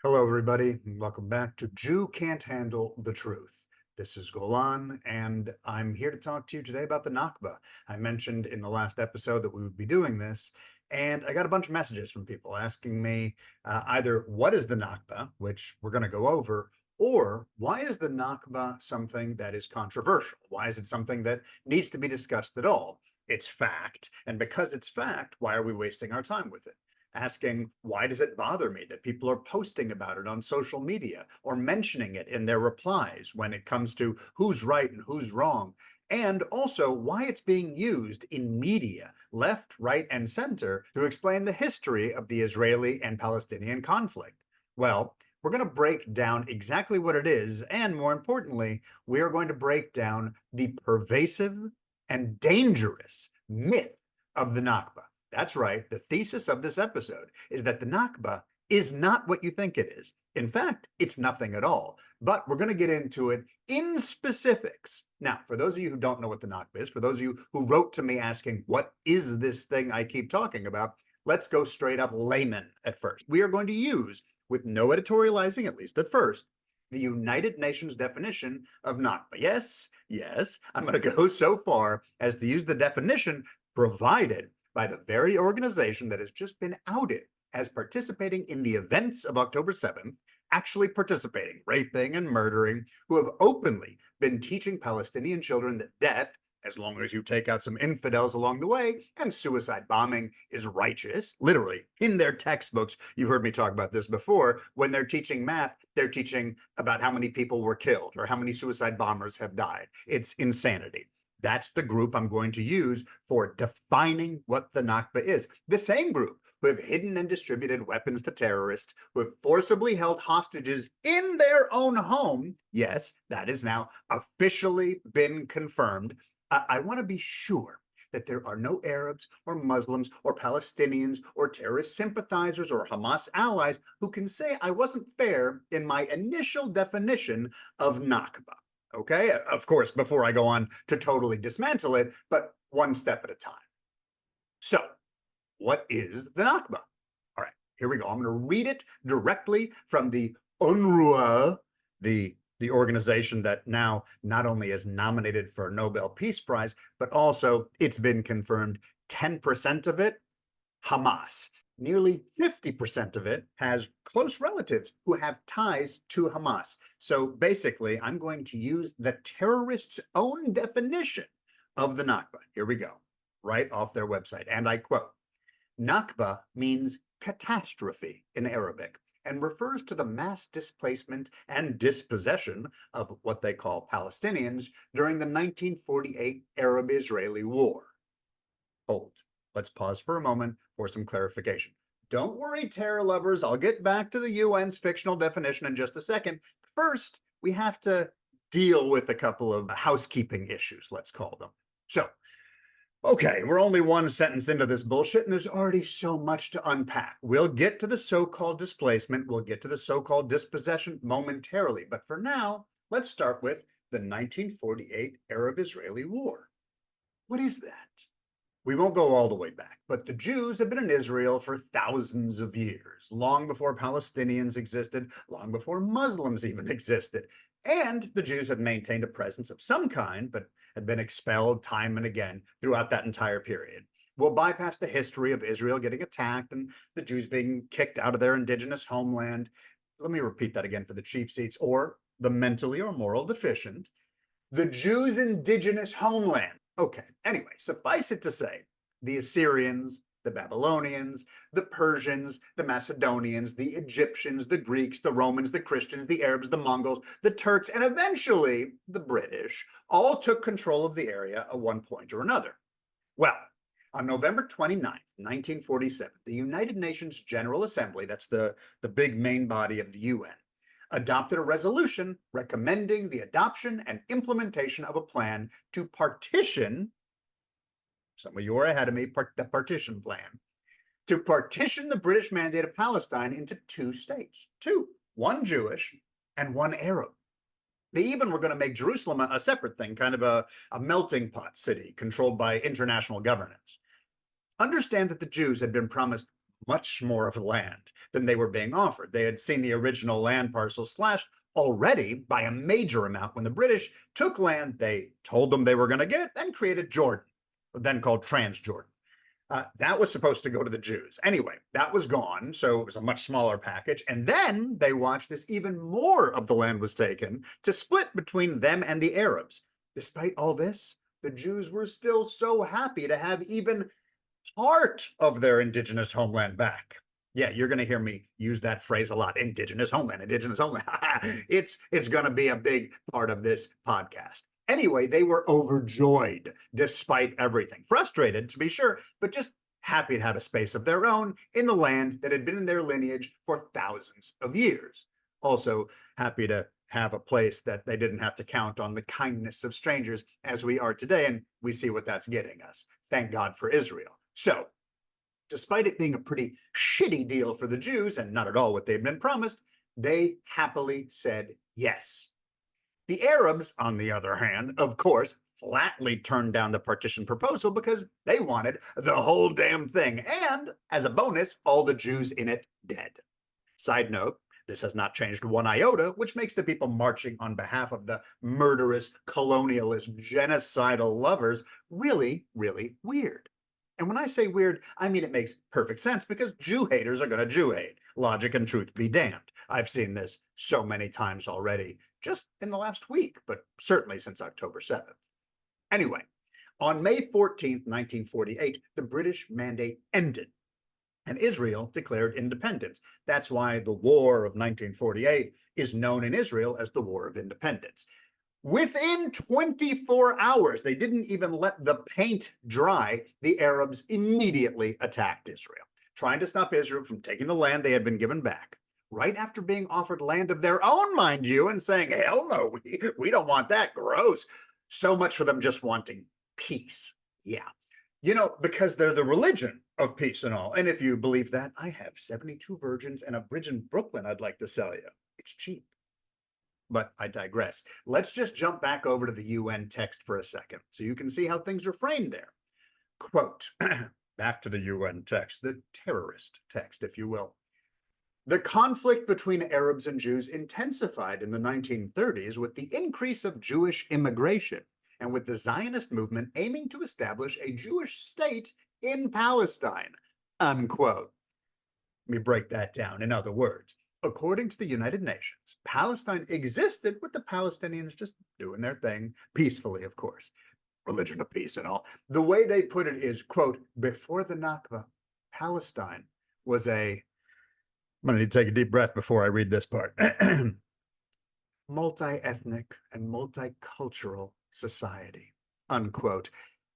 Hello, everybody, and welcome back to Jew Can't Handle the Truth. This is Golan, and I'm here to talk to you today about the Nakba. I mentioned in the last episode that we would be doing this, and I got a bunch of messages from people asking me either what is the Nakba, which we're going to go over, or why is the Nakba something that is controversial? Why is it something that needs to be discussed at all? It's fact, and because it's fact, why are we wasting our time with it? Asking, why does it bother me that people are posting about it on social media or mentioning it in their replies when it comes to who's right and who's wrong? And also why it's being used in media, left, right, and center, to explain the history of the Israeli and Palestinian conflict. Well, we're going to break down exactly what it is, and more importantly, we are going to break down the pervasive and dangerous myth of the Nakba. That's right. The thesis of this episode is that the Nakba is not what you think it is. In fact, it's nothing at all. But we're going to get into it in specifics. Now, for those of you who don't know what the Nakba is, for those of you who wrote to me asking, what is this thing I keep talking about? Let's go straight up layman at first. We are going to use, with no editorializing, at least at first, the United Nations definition of Nakba. Yes, yes, I'm going to go so far as to use the definition provided by the very organization that has just been outed as participating in the events of October 7th, actually participating, raping and murdering, who have openly been teaching Palestinian children that death, as long as you take out some infidels along the way, and suicide bombing is righteous. Literally, in their textbooks, you've heard me talk about this before, when they're teaching math, they're teaching about how many people were killed or how many suicide bombers have died. It's insanity. That's the group I'm going to use for defining what the Nakba is. The same group who have hidden and distributed weapons to terrorists, who have forcibly held hostages in their own home. Yes, that has now officially been confirmed. I want to be sure that there are no Arabs or Muslims or Palestinians or terrorist sympathizers or Hamas allies who can say I wasn't fair in my initial definition of Nakba. Okay, of course, before I go on to totally dismantle it, but one step at a time. So, what is the Nakba? All right, here we go. I'm going to read it directly from the UNRWA, the organization that now not only is nominated for a Nobel Peace Prize, but also it's been confirmed 10% of it, Hamas. Nearly 50% of it has close relatives who have ties to Hamas. So basically, I'm going to use the terrorists' own definition of the Nakba. Here we go, right off their website. And I quote, Nakba means catastrophe in Arabic and refers to the mass displacement and dispossession of what they call Palestinians during the 1948 Arab-Israeli War. Hold. Let's pause for a moment for some clarification. Don't worry, terror lovers. I'll get back to the UN's fictional definition in just a second. First, we have to deal with a couple of housekeeping issues, let's call them. So, okay, we're only one sentence into this bullshit, and there's already so much to unpack. We'll get to the so-called displacement, we'll get to the so-called dispossession momentarily, but for now, let's start with the 1948 Arab-Israeli War. What is that? We won't go all the way back, but the Jews have been in Israel for thousands of years, long before Palestinians existed, long before Muslims even existed. And the Jews have maintained a presence of some kind, but had been expelled time and again throughout that entire period. We'll bypass the history of Israel getting attacked and the Jews being kicked out of their indigenous homeland. Let me repeat that again for the cheap seats or the mentally or moral deficient. The Jews' indigenous homeland. Okay, anyway, suffice it to say, the Assyrians, the Babylonians, the Persians, the Macedonians, the Egyptians, the Greeks, the Romans, the Christians, the Arabs, the Mongols, the Turks, and eventually the British all took control of the area at one point or another. Well, on November 29th, 1947, the United Nations General Assembly, that's the big main body of the UN, adopted a resolution recommending the adoption and implementation of a plan to partition, some of you are ahead of me, the partition plan, to partition the British Mandate of Palestine into two states, one Jewish and one Arab. They even were going to make Jerusalem a separate thing, kind of a melting pot city controlled by international governance. Understand that the Jews had been promised much more of the land than they were being offered. They had seen the original land parcel slashed already by a major amount when the British took land they told them they were going to get and created Jordan, then called Transjordan. That was supposed to go to the Jews. Anyway, that was gone, so it was a much smaller package. And then they watched as even more of the land was taken to split between them and the Arabs. Despite all this, the Jews were still so happy to have even part of their indigenous homeland back. Yeah, you're going to hear me use that phrase a lot. Indigenous homeland, indigenous homeland. It's going to be a big part of this podcast. Anyway, they were overjoyed despite everything. Frustrated, to be sure, but just happy to have a space of their own in the land that had been in their lineage for thousands of years. Also, happy to have a place that they didn't have to count on the kindness of strangers as we are today, and we see what that's getting us. Thank God for Israel. So, despite it being a pretty shitty deal for the Jews and not at all what they'd been promised, they happily said yes. The Arabs, on the other hand, of course, flatly turned down the partition proposal because they wanted the whole damn thing, and as a bonus, all the Jews in it dead. Side note, this has not changed one iota, which makes the people marching on behalf of the murderous, colonialist, genocidal lovers really, really weird. And when I say weird, I mean it makes perfect sense because Jew haters are going to Jew hate. Logic and truth be damned. I've seen this so many times already, just in the last week, but certainly since October 7th. Anyway, on May 14th, 1948, the British mandate ended and Israel declared independence. That's why the War of 1948 is known in Israel as the War of Independence. Within 24 hours, they didn't even let the paint dry, the Arabs immediately attacked Israel, trying to stop Israel from taking the land they had been given back. Right after being offered land of their own, mind you, and saying, hell no, we don't want that, gross. So much for them just wanting peace. Yeah. You know, because they're the religion of peace and all. And if you believe that, I have 72 virgins and a bridge in Brooklyn I'd like to sell you. It's cheap. But I digress. Let's just jump back over to the UN text for a second so you can see how things are framed there. Quote, back to the UN text, the terrorist text, if you will. The conflict between Arabs and Jews intensified in the 1930s with the increase of Jewish immigration and with the Zionist movement aiming to establish a Jewish state in Palestine, unquote. Let me break that down. In other words, according to the United Nations, Palestine existed with the Palestinians just doing their thing, peacefully, of course. Religion of peace and all. The way they put it is, quote, before the Nakba, Palestine was a, I'm going to need to take a deep breath before I read this part, multi-ethnic and multicultural society, unquote.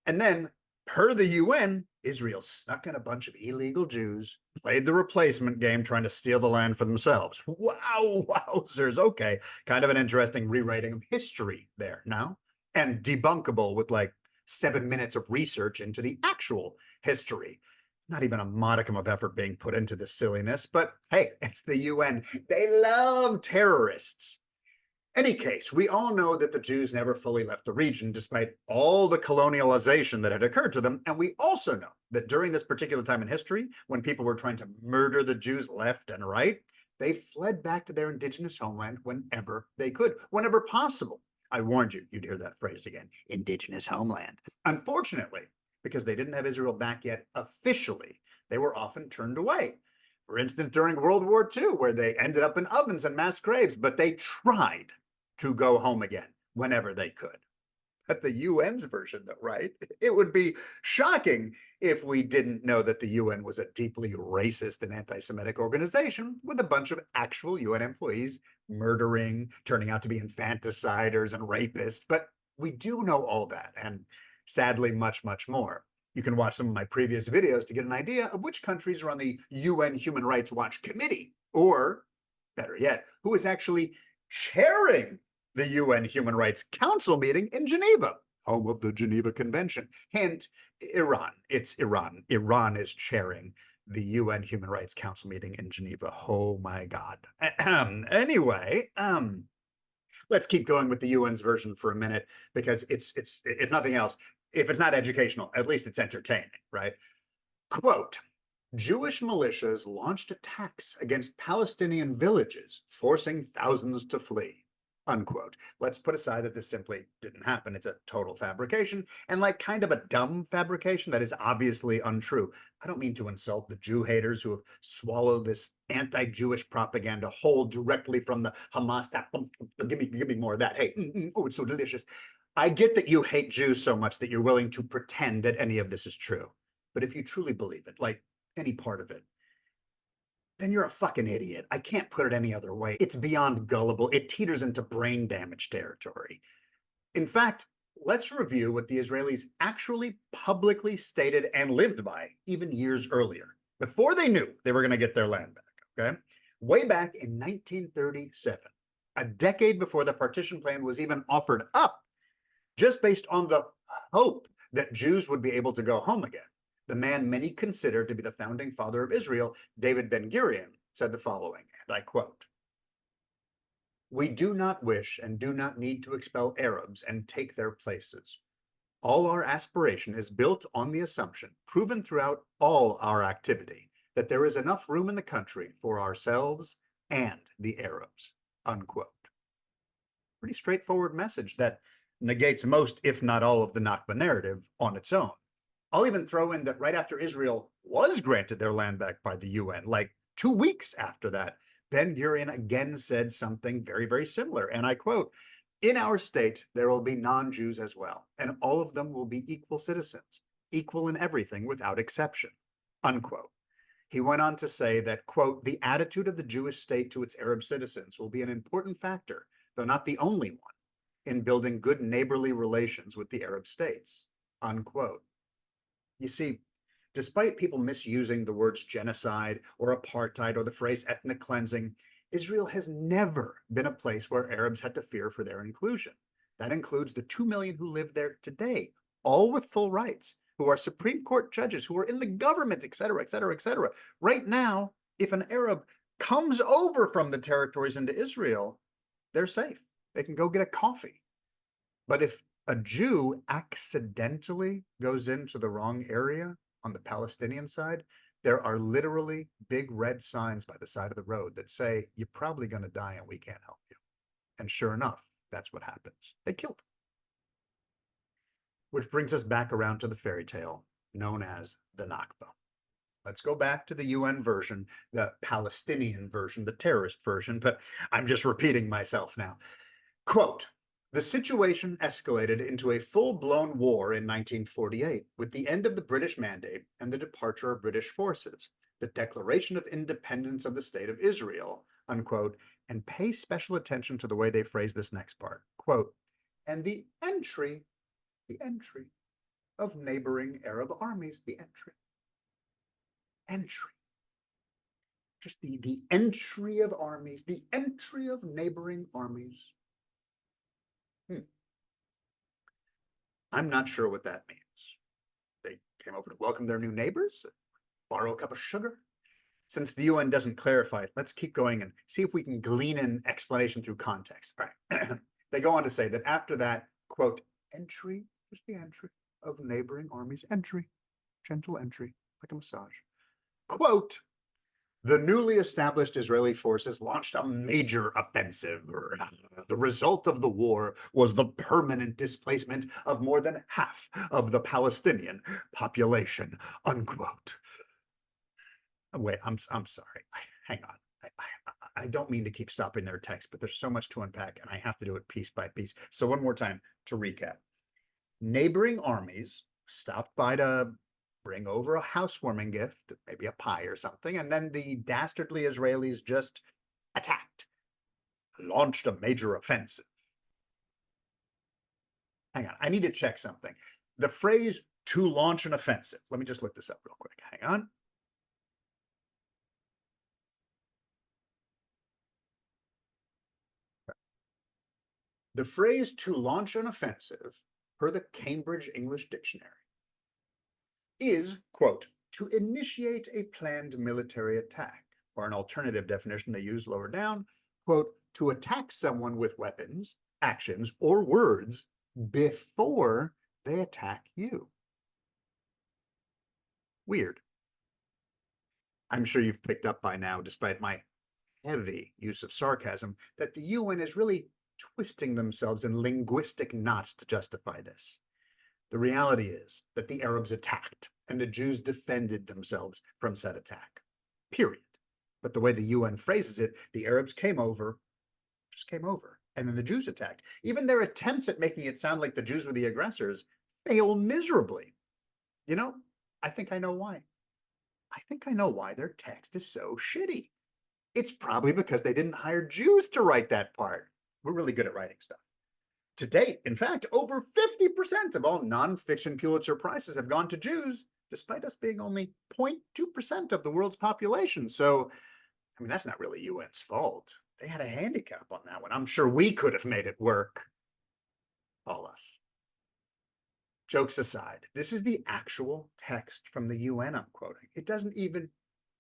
And then, per the UN, Israel snuck in a bunch of illegal Jews, played the replacement game, trying to steal the land for themselves. Wow, wowzers. Okay, kind of an interesting rewriting of history there now, and debunkable with like 7 minutes of research into the actual history. Not even a modicum of effort being put into this silliness, but hey, it's the UN. They love terrorists. Any case, we all know that the Jews never fully left the region despite all the colonialization that had occurred to them. And we also know that during this particular time in history, when people were trying to murder the Jews left and right, they fled back to their indigenous homeland whenever they could, whenever possible. I warned you, you'd hear that phrase again, indigenous homeland. Unfortunately, because they didn't have Israel back yet officially, they were often turned away. For instance, during World War II, where they ended up in ovens and mass graves, but they tried to go home again whenever they could. At the UN's version, though, right? It would be shocking if we didn't know that the UN was a deeply racist and anti-Semitic organization with a bunch of actual UN employees murdering, turning out to be infanticiders and rapists. But we do know all that, and sadly, much, much more. You can watch some of my previous videos to get an idea of which countries are on the UN Human Rights Watch Committee, or better yet, who is actually chairing the UN Human Rights Council meeting in Geneva, home of the Geneva Convention. Hint, Iran. It's Iran. Iran is chairing the UN Human Rights Council meeting in Geneva. Oh my God. Anyway, let's keep going with the UN's version for a minute, because it's if nothing else, if it's not educational, at least it's entertaining, right? Quote, Jewish militias launched attacks against Palestinian villages, forcing thousands to flee. Unquote. Let's put aside that this simply didn't happen. It's a total fabrication, and like kind of a dumb fabrication that is obviously untrue. I don't mean to insult the Jew haters who have swallowed this anti-Jewish propaganda whole directly from the Hamas. Give me more of that. Hey, oh, it's so delicious. I get that you hate Jews so much that you're willing to pretend that any of this is true. But if you truly believe it, like any part of it, then you're a fucking idiot. I can't put it any other way. It's beyond gullible. It teeters into brain damage territory. In fact, let's review what the Israelis actually publicly stated and lived by even years earlier, before they knew they were going to get their land back. Okay. Way back in 1937, a decade before the partition plan was even offered up, just based on the hope that Jews would be able to go home again. The man many consider to be the founding father of Israel, David Ben-Gurion, said the following, and I quote, "We do not wish and do not need to expel Arabs and take their places. All our aspiration is built on the assumption, proven throughout all our activity, that there is enough room in the country for ourselves and the Arabs." Unquote. Pretty straightforward message that negates most, if not all, of the Nakba narrative on its own. I'll even throw in that right after Israel was granted their land back by the UN, like 2 weeks after that, Ben-Gurion again said something very, very similar. And I quote, "In our state, there will be non-Jews as well, and all of them will be equal citizens, equal in everything without exception." Unquote. He went on to say that, quote, "The attitude of the Jewish state to its Arab citizens will be an important factor, though not the only one, in building good neighborly relations with the Arab states." Unquote. You see, despite people misusing the words genocide or apartheid or the phrase ethnic cleansing, Israel has never been a place where Arabs had to fear for their inclusion. That includes the 2 million who live there today, all with full rights, who are Supreme Court judges, who are in the government, et cetera, et cetera, et cetera. Right now, if an Arab comes over from the territories into Israel, they're safe. They can go get a coffee. But if a Jew accidentally goes into the wrong area on the Palestinian side, there are literally big red signs by the side of the road that say, "You're probably going to die and we can't help you." And sure enough, that's what happens. They killed him. Which brings us back around to the fairy tale known as the Nakba. Let's go back to the UN version, the Palestinian version, the terrorist version, but I'm just repeating myself now. Quote, "The situation escalated into a full-blown war in 1948 with the end of the British Mandate and the departure of British forces, the declaration of independence of the State of Israel," unquote, and pay special attention to the way they phrase this next part, quote, "and the entry of neighboring Arab armies," the entry, just the entry of armies, the entry of neighboring armies. I'm not sure what that means. They came over to welcome their new neighbors, borrow a cup of sugar. Since the UN doesn't clarify it, let's keep going and see if we can glean an explanation through context. All right. They go on to say that after that, quote, "entry," just the entry of neighboring armies, entry, gentle entry, like a massage. Quote, "The newly established Israeli forces launched a major offensive. The result of the war was the permanent displacement of more than half of the Palestinian population," unquote. Wait, I'm sorry. Hang on. I don't mean to keep stopping their text, but there's so much to unpack, and I have to do it piece by piece. So one more time to recap. Neighboring armies stopped by to bring over a housewarming gift, maybe a pie or something, and then the dastardly Israelis just attacked, launched a major offensive. Hang on, I need to check something. The phrase "to launch an offensive," let me just look this up real quick. Hang on. The phrase "to launch an offensive," per the Cambridge English Dictionary, is, quote, "to initiate a planned military attack," or an alternative definition they use lower down, quote, "to attack someone with weapons, actions, or words before they attack you." Weird. I'm sure you've picked up by now, despite my heavy use of sarcasm, that the UN is really twisting themselves in linguistic knots to justify this. The reality is that the Arabs attacked and the Jews defended themselves from said attack. Period. But the way the UN phrases it, the Arabs came over, just came over, and then the Jews attacked. Even their attempts at making it sound like the Jews were the aggressors fail miserably. You know, I think I know why. I think I know why their text is so shitty. It's probably because they didn't hire Jews to write that part. We're really good at writing stuff. To date, in fact, over 50% of all nonfiction Pulitzer Prizes have gone to Jews, despite us being only 0.2% of the world's population. So, I mean, that's not really UN's fault. They had a handicap on that one. I'm sure we could have made it work. All us. Jokes aside, this is the actual text from the UN I'm quoting. It doesn't even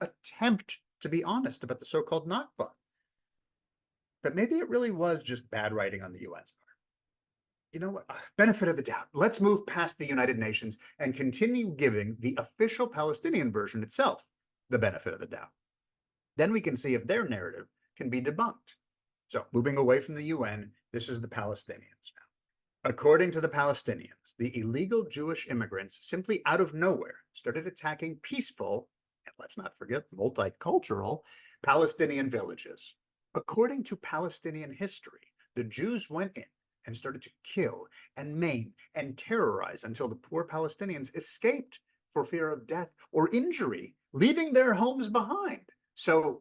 attempt to be honest about the so-called Nakba. But maybe it really was just bad writing on the UN's part. You know what? Benefit of the doubt. Let's move past the United Nations and continue giving the official Palestinian version itself the benefit of the doubt. Then we can see if their narrative can be debunked. So, moving away from the UN, this is the Palestinians now. According to the Palestinians, the illegal Jewish immigrants simply out of nowhere started attacking peaceful, and let's not forget multicultural, Palestinian villages. According to Palestinian history, the Jews went in and started to kill and maim and terrorize until the poor Palestinians escaped for fear of death or injury, leaving their homes behind. So,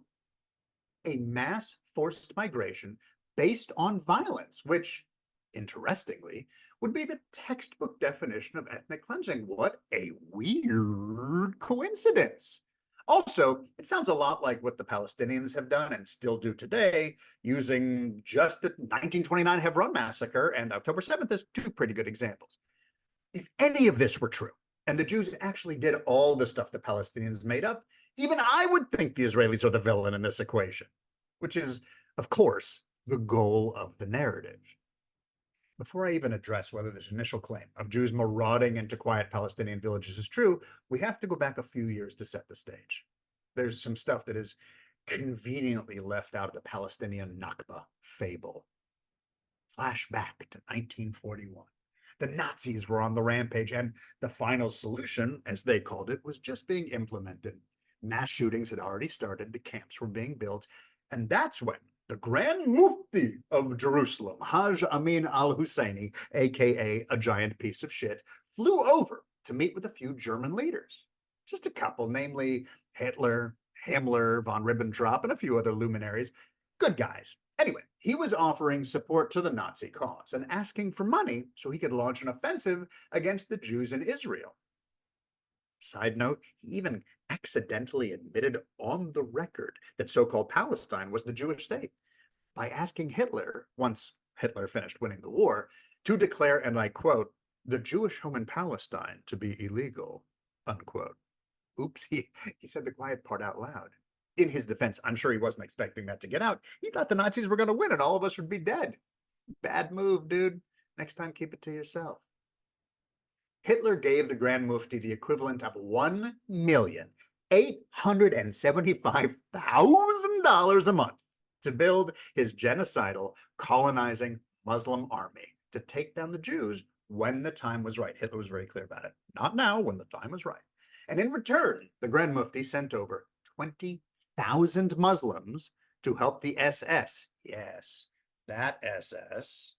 a mass forced migration based on violence, which, interestingly, would be the textbook definition of ethnic cleansing. What a weird coincidence. Also, it sounds a lot like what the Palestinians have done and still do today, using just the 1929 Hebron massacre and October 7th as two pretty good examples. If any of this were true, and the Jews actually did all the stuff the Palestinians made up, even I would think the Israelis are the villain in this equation, which is, of course, the goal of the narrative. Before I even address whether this initial claim of Jews marauding into quiet Palestinian villages is true, we have to go back a few years to set the stage. There's some stuff that is conveniently left out of the Palestinian Nakba fable. Flashback to 1941. The Nazis were on the rampage, and the final solution, as they called it, was just being implemented. Mass shootings had already started, the camps were being built, and that's when the Grand Mufti of Jerusalem, Haj Amin al-Husseini, aka a giant piece of shit, flew over to meet with a few German leaders. Just a couple, namely Hitler, Himmler, von Ribbentrop, and a few other luminaries. Good guys. Anyway, he was offering support to the Nazi cause and asking for money so he could launch an offensive against the Jews in Israel. Side note, he even accidentally admitted on the record that so-called Palestine was the Jewish state by asking Hitler, once Hitler finished winning the war, to declare, and I quote, the Jewish home in Palestine to be illegal, unquote. Oops, he said the quiet part out loud. In his defense, I'm sure he wasn't expecting that to get out. He thought the Nazis were going to win and all of us would be dead. Bad move, dude. Next time, keep it to yourself. Hitler gave the Grand Mufti the equivalent of $1,875,000 a month to build his genocidal, colonizing Muslim army to take down the Jews when the time was right. Hitler was very clear about it. Not now, when the time was right. And in return, the Grand Mufti sent over 20,000 Muslims to help the SS, yes, that SS,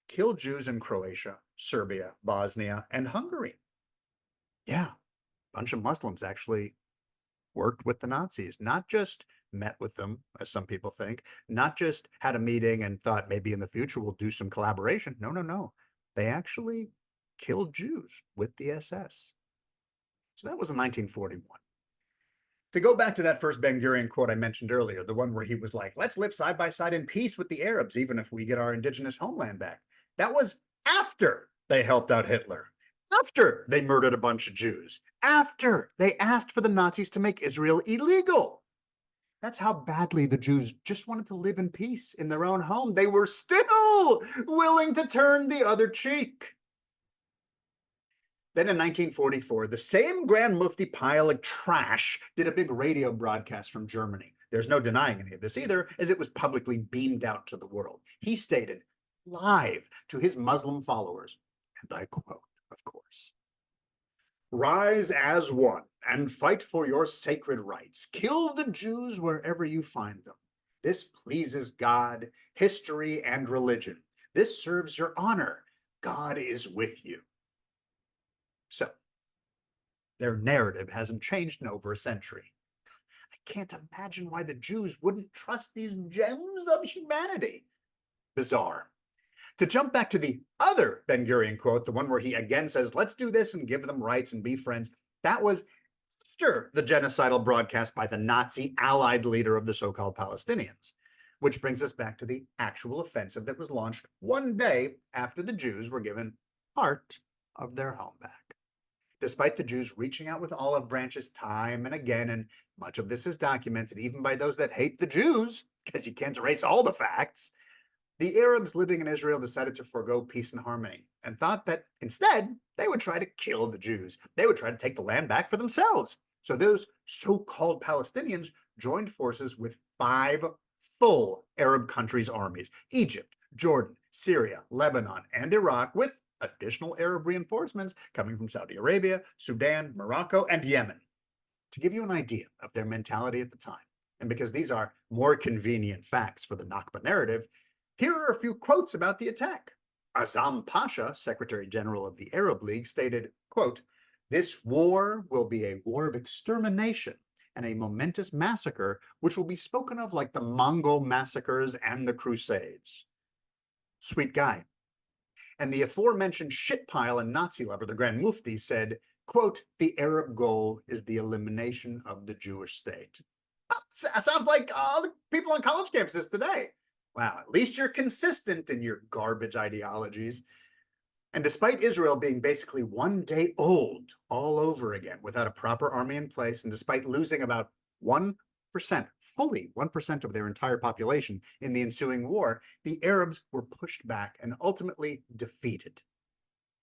kill Jews in Croatia, Serbia, Bosnia, and Hungary. Yeah, a bunch of Muslims actually worked with the Nazis, not just met with them, as some people think, not just had a meeting and thought maybe in the future we'll do some collaboration. No, no, no. They actually killed Jews with the SS. So that was in 1941. To go back to that first Ben Gurion quote I mentioned earlier, the one where he was like, let's live side by side in peace with the Arabs, even if we get our indigenous homeland back. That was after they helped out Hitler, after they murdered a bunch of Jews, after they asked for the Nazis to make Israel illegal. That's how badly the Jews just wanted to live in peace in their own home. They were still willing to turn the other cheek. Then in 1944, the same Grand Mufti pile of trash did a big radio broadcast from Germany. There's no denying any of this either, as it was publicly beamed out to the world. He stated live to his Muslim followers, and I quote, of course, "Rise as one and fight for your sacred rights. Kill the Jews wherever you find them. This pleases God, history, and religion. This serves your honor. God is with you." So, their narrative hasn't changed in over a century. I can't imagine why the Jews wouldn't trust these gems of humanity. Bizarre. To jump back to the other Ben Gurion quote, the one where he again says, let's do this and give them rights and be friends, that was after the genocidal broadcast by the Nazi allied leader of the so-called Palestinians. Which brings us back to the actual offensive that was launched one day after the Jews were given part of their home back. Despite the Jews reaching out with olive branches time and again, and much of this is documented even by those that hate the Jews, because you can't erase all the facts, the Arabs living in Israel decided to forego peace and harmony and thought that instead they would try to kill the Jews. They would try to take the land back for themselves. So those so-called Palestinians joined forces with 5 full Arab countries' armies: Egypt, Jordan, Syria, Lebanon, and Iraq, with additional Arab reinforcements coming from Saudi Arabia, Sudan, Morocco, and Yemen. To give you an idea of their mentality at the time, and because these are more convenient facts for the Nakba narrative, here are a few quotes about the attack. Azam Pasha, Secretary General of the Arab League, stated, quote, "This war will be a war of extermination and a momentous massacre which will be spoken of like the Mongol massacres and the Crusades." Sweet guy. And the aforementioned shitpile and Nazi lover, the Grand Mufti, said, quote, "The Arab goal is the elimination of the Jewish state." Sounds like all the people on college campuses today. Wow, at least you're consistent in your garbage ideologies. And despite Israel being basically one day old all over again without a proper army in place, and despite losing about 1%, fully 1% of their entire population in the ensuing war, the Arabs were pushed back and ultimately defeated.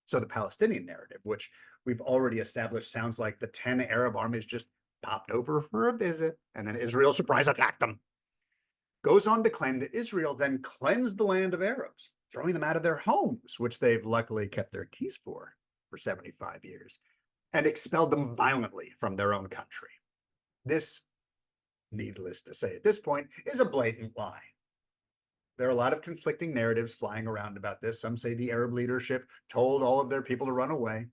So the Palestinian narrative, which we've already established sounds like the 10 Arab armies just popped over for a visit and then Israel surprise attacked them, goes on to claim that Israel then cleansed the land of Arabs, throwing them out of their homes, which they've luckily kept their keys for 75 years, and expelled them violently from their own country. This, needless to say at this point, is a blatant lie. There are a lot of conflicting narratives flying around about this. Some say the Arab leadership told all of their people to run away,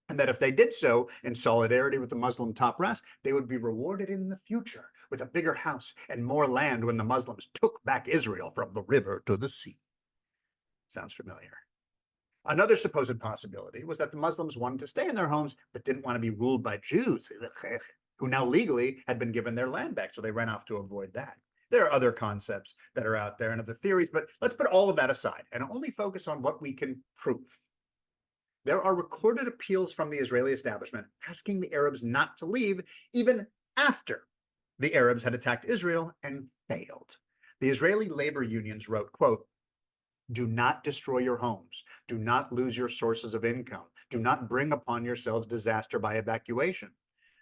and that if they did so in solidarity with the Muslim top brass, they would be rewarded in the future with a bigger house and more land when the Muslims took back Israel from the river to the sea. Sounds familiar. Another supposed possibility was that the Muslims wanted to stay in their homes but didn't want to be ruled by Jews, who now legally had been given their land back, so they ran off to avoid that. There are other concepts that are out there and other theories, but let's put all of that aside and only focus on what we can prove. There are recorded appeals from the Israeli establishment asking the Arabs not to leave even after the Arabs had attacked Israel and failed. The Israeli labor unions wrote, quote, "Do not destroy your homes. Do not lose your sources of income. Do not bring upon yourselves disaster by evacuation.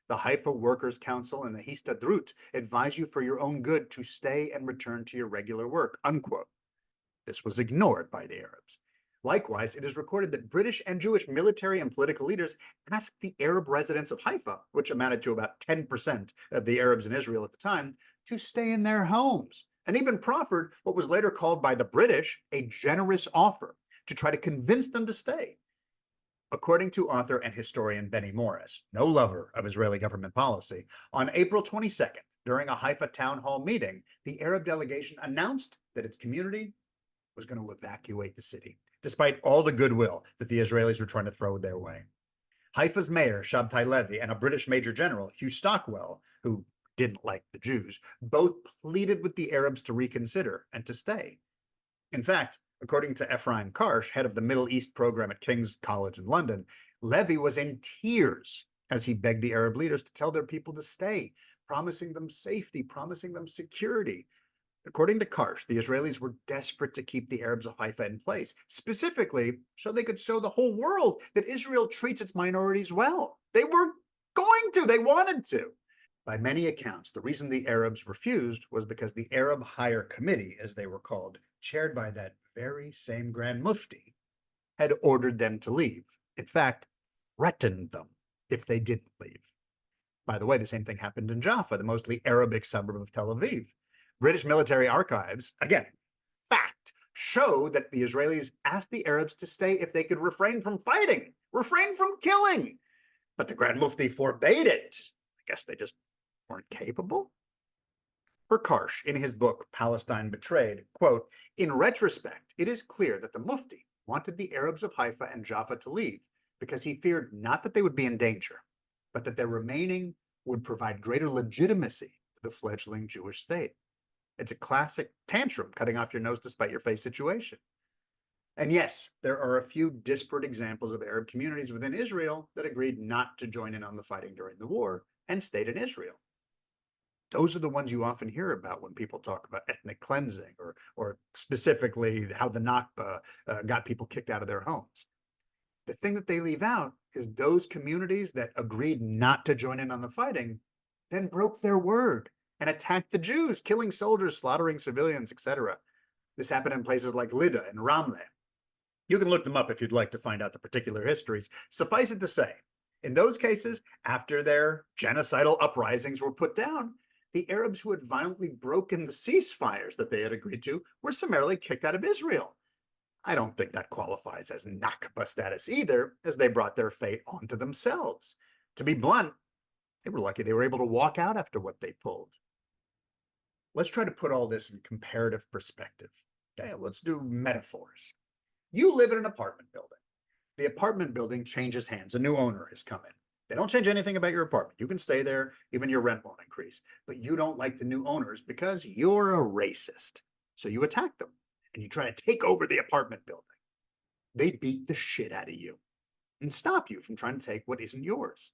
The Haifa Workers' Council and the Histadrut advise you for your own good to stay and return to your regular work," unquote. This was ignored by the Arabs. Likewise, it is recorded that British and Jewish military and political leaders asked the Arab residents of Haifa, which amounted to about 10% of the Arabs in Israel at the time, to stay in their homes, and even proffered what was later called by the British a generous offer to try to convince them to stay. According to author and historian Benny Morris, no lover of Israeli government policy, on April 22nd, during a Haifa town hall meeting, the Arab delegation announced that its community was going to evacuate the city, despite all the goodwill that the Israelis were trying to throw their way. Haifa's mayor, Shabtai Levy, and a British Major General, Hugh Stockwell, who didn't like the Jews, both pleaded with the Arabs to reconsider and to stay. In fact, according to Ephraim Karsh, head of the Middle East program at King's College in London, Levy was in tears as he begged the Arab leaders to tell their people to stay, promising them safety, promising them security. According to Karsh, the Israelis were desperate to keep the Arabs of Haifa in place, specifically so they could show the whole world that Israel treats its minorities well. They were going to, they wanted to. By many accounts, the reason the Arabs refused was because the Arab Higher Committee, as they were called, chaired by that very same Grand Mufti, had ordered them to leave. In fact, threatened them if they didn't leave. By the way, the same thing happened in Jaffa, the mostly Arabic suburb of Tel Aviv. British military archives, again, fact, show that the Israelis asked the Arabs to stay if they could refrain from fighting, refrain from killing. But the Grand Mufti forbade it. I guess they just weren't capable. For Karsh, in his book Palestine Betrayed, quote, in retrospect, it is clear that the Mufti wanted the Arabs of Haifa and Jaffa to leave because he feared not that they would be in danger, but that their remaining would provide greater legitimacy to the fledgling Jewish state. It's a classic tantrum, cutting off your nose to spite your face situation. And yes, there are a few disparate examples of Arab communities within Israel that agreed not to join in on the fighting during the war and stayed in Israel. Those are the ones you often hear about when people talk about ethnic cleansing or specifically how the Nakba got people kicked out of their homes. The thing that they leave out is those communities that agreed not to join in on the fighting then broke their word and attacked the Jews, killing soldiers, slaughtering civilians, etc. This happened in places like Lydda and Ramleh. You can look them up if you'd like to find out the particular histories. Suffice it to say, in those cases, after their genocidal uprisings were put down, the Arabs who had violently broken the ceasefires that they had agreed to were summarily kicked out of Israel. I don't think that qualifies as Nakba status either, as they brought their fate onto themselves. To be blunt, they were lucky they were able to walk out after what they pulled. Let's try to put all this in comparative perspective. Okay, let's do metaphors. You live in an apartment building. The apartment building changes hands. A new owner has come in. They don't change anything about your apartment. You can stay there, even your rent won't increase. But you don't like the new owners because you're a racist. So you attack them and you try to take over the apartment building. They beat the shit out of you and stop you from trying to take what isn't yours.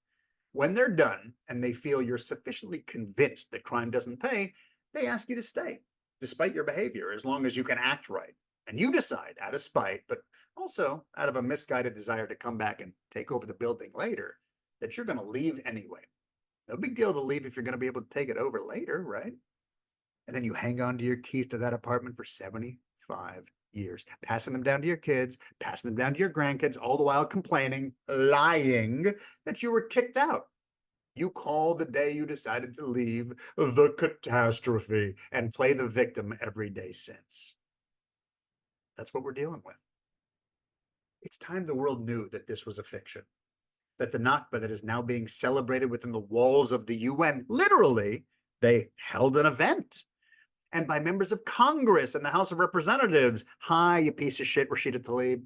When they're done and they feel you're sufficiently convinced that crime doesn't pay, they ask you to stay, despite your behavior, as long as you can act right. And you decide, out of spite, but also out of a misguided desire to come back and take over the building later, that you're going to leave anyway. No big deal to leave if you're going to be able to take it over later, right? And then you hang on to your keys to that apartment for 75 years, passing them down to your kids, passing them down to your grandkids, all the while complaining, lying that you were kicked out. You call the day you decided to leave the catastrophe and play the victim every day since. That's what we're dealing with. It's time the world knew that this was a fiction, that the Nakba that is now being celebrated within the walls of the UN, literally, they held an event, and by members of Congress and the House of Representatives, hi, you piece of shit, Rashida Tlaib,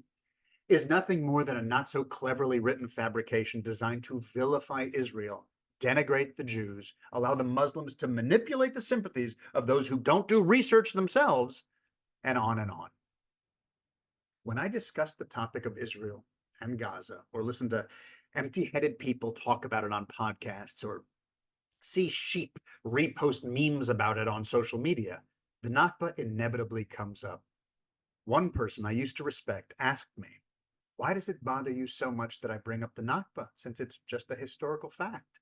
is nothing more than a not so cleverly written fabrication designed to vilify Israel, denigrate the Jews, allow the Muslims to manipulate the sympathies of those who don't do research themselves, and on and on. When I discuss the topic of Israel and Gaza, or listen to empty-headed people talk about it on podcasts, or see sheep repost memes about it on social media, the Nakba inevitably comes up. One person I used to respect asked me, why does it bother you so much that I bring up the Nakba, since it's just a historical fact?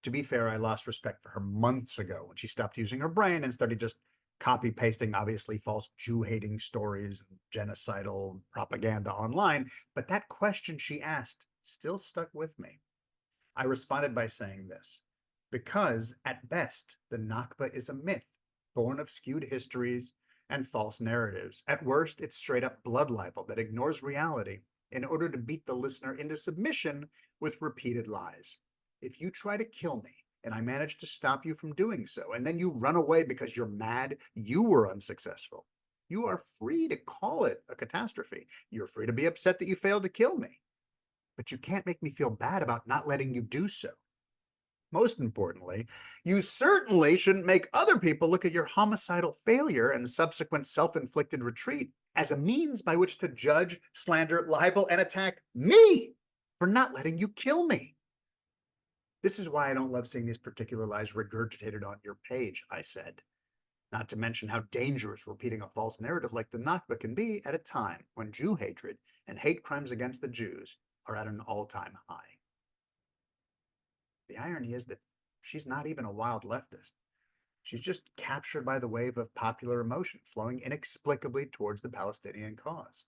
To be fair, I lost respect for her months ago when she stopped using her brain and started just copy pasting obviously false Jew-hating stories and genocidal propaganda online. But that question she asked still stuck with me. I responded by saying this, because at best, the Nakba is a myth born of skewed histories and false narratives. At worst, it's straight up blood libel that ignores reality in order to beat the listener into submission with repeated lies. If you try to kill me and I manage to stop you from doing so, and then you run away because you're mad you were unsuccessful, you are free to call it a catastrophe. You're free to be upset that you failed to kill me. But you can't make me feel bad about not letting you do so. Most importantly, you certainly shouldn't make other people look at your homicidal failure and subsequent self-inflicted retreat as a means by which to judge, slander, libel, and attack me for not letting you kill me. This is why I don't love seeing these particular lies regurgitated on your page, I said. Not to mention how dangerous repeating a false narrative like the Nakba can be at a time when Jew hatred and hate crimes against the Jews are at an all-time high. The irony is that she's not even a wild leftist. She's just captured by the wave of popular emotion flowing inexplicably towards the Palestinian cause.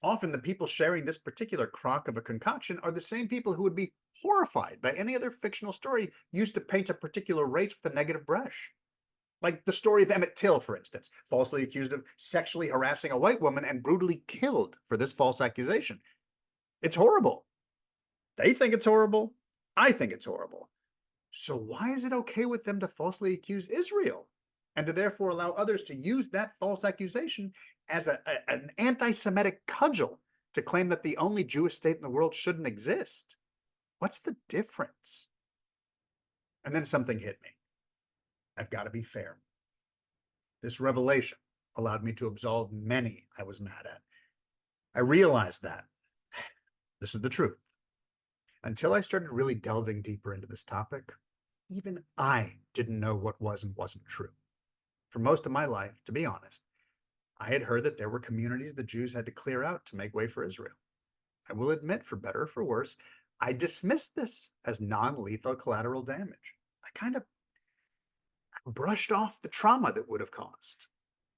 Often the people sharing this particular crock of a concoction are the same people who would be horrified by any other fictional story used to paint a particular race with a negative brush. Like the story of Emmett Till, for instance, falsely accused of sexually harassing a white woman and brutally killed for this false accusation. It's horrible. They think it's horrible. I think it's horrible. So why is it okay with them to falsely accuse Israel and to therefore allow others to use that false accusation as an anti-Semitic cudgel to claim that the only Jewish state in the world shouldn't exist? What's the difference? And then something hit me. I've got to be fair. This revelation allowed me to absolve many I was mad at. I realized that this is the truth. Until I started really delving deeper into this topic, even I didn't know what was and wasn't true. For most of my life, to be honest, I had heard that there were communities the Jews had to clear out to make way for Israel. I will admit, for better or for worse, I dismissed this as non-lethal collateral damage. I kind of brushed off the trauma that would have caused.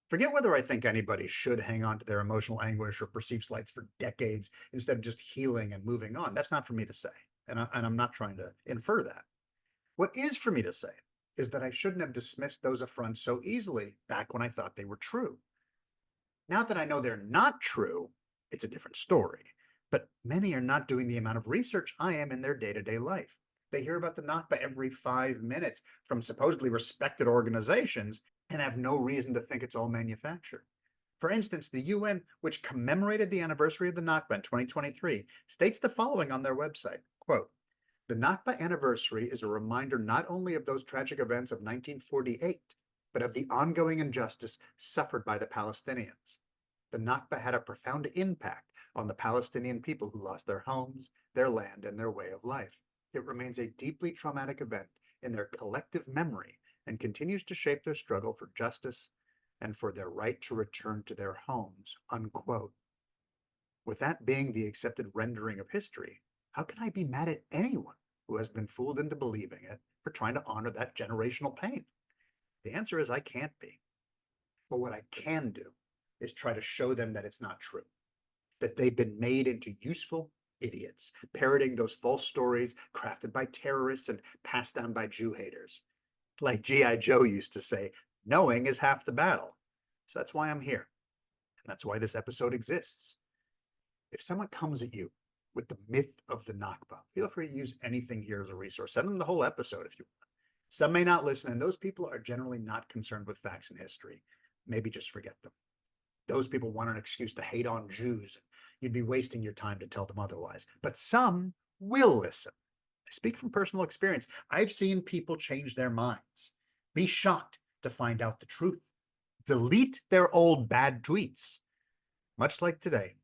Forget whether I think anybody should hang on to their emotional anguish or perceived slights for decades instead of just healing and moving on. That's not for me to say, and I'm not trying to infer that. What is for me to say is that I shouldn't have dismissed those affronts so easily back when I thought they were true. Now that I know they're not true, it's a different story. But many are not doing the amount of research I am in their day-to-day life. They hear about the Nakba every 5 minutes from supposedly respected organizations and have no reason to think it's all manufactured. For instance, the UN, which commemorated the anniversary of the Nakba in 2023, states the following on their website, quote, "The Nakba anniversary is a reminder not only of those tragic events of 1948, but of the ongoing injustice suffered by the Palestinians. The Nakba had a profound impact on the Palestinian people who lost their homes, their land, and their way of life. It remains a deeply traumatic event in their collective memory and continues to shape their struggle for justice and for their right to return to their homes," unquote. With that being the accepted rendering of history, how can I be mad at anyone who has been fooled into believing it for trying to honor that generational pain? The answer is I can't be. But what I can do is try to show them that it's not true, that they've been made into useful idiots, parroting those false stories crafted by terrorists and passed down by Jew haters. Like G.I. Joe used to say, knowing is half the battle. So that's why I'm here. And that's why this episode exists. If someone comes at you with the myth of the Nakba, feel free to use anything here as a resource. Send them the whole episode if you want. Some may not listen, and those people are generally not concerned with facts and history. Maybe just forget them. Those people want an excuse to hate on Jews. You'd be wasting your time to tell them otherwise. But some will listen. I speak from personal experience. I've seen people change their minds, be shocked to find out the truth, delete their old bad tweets. Much like today,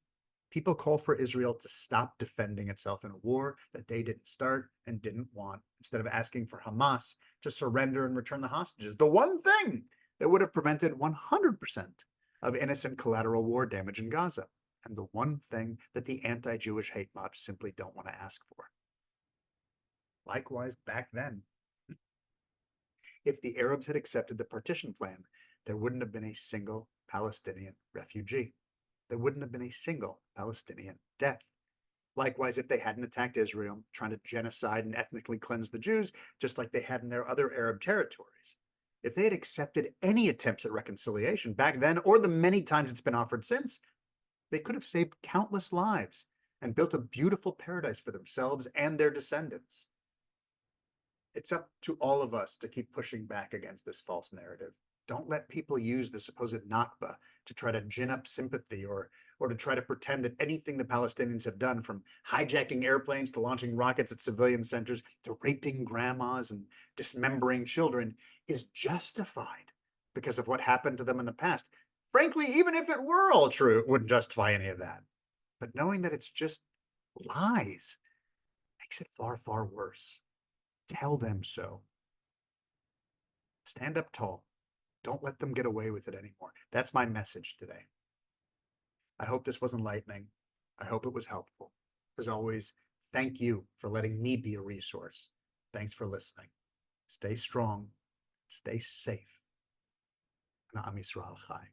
people call for Israel to stop defending itself in a war that they didn't start and didn't want, instead of asking for Hamas to surrender and return the hostages. The one thing that would have prevented 100% of innocent collateral war damage in Gaza, and the one thing that the anti-Jewish hate mobs simply don't want to ask for. Likewise, back then, if the Arabs had accepted the partition plan, there wouldn't have been a single Palestinian refugee. There wouldn't have been a single Palestinian death. Likewise, if they hadn't attacked Israel, trying to genocide and ethnically cleanse the Jews, just like they had in their other Arab territories. If they had accepted any attempts at reconciliation back then, or the many times it's been offered since, they could have saved countless lives and built a beautiful paradise for themselves and their descendants. It's up to all of us to keep pushing back against this false narrative. Don't let people use the supposed Nakba to try to gin up sympathy or to try to pretend that anything the Palestinians have done, from hijacking airplanes to launching rockets at civilian centers to raping grandmas and dismembering children, is justified because of what happened to them in the past. Frankly, even if it were all true, it wouldn't justify any of that. But knowing that it's just lies makes it far, far worse. Tell them so. Stand up tall. Don't let them get away with it anymore. That's my message today. I hope this was enlightening. I hope it was helpful. As always, thank you for letting me be a resource. Thanks for listening. Stay strong, stay safe, and Am Yisrael Chai.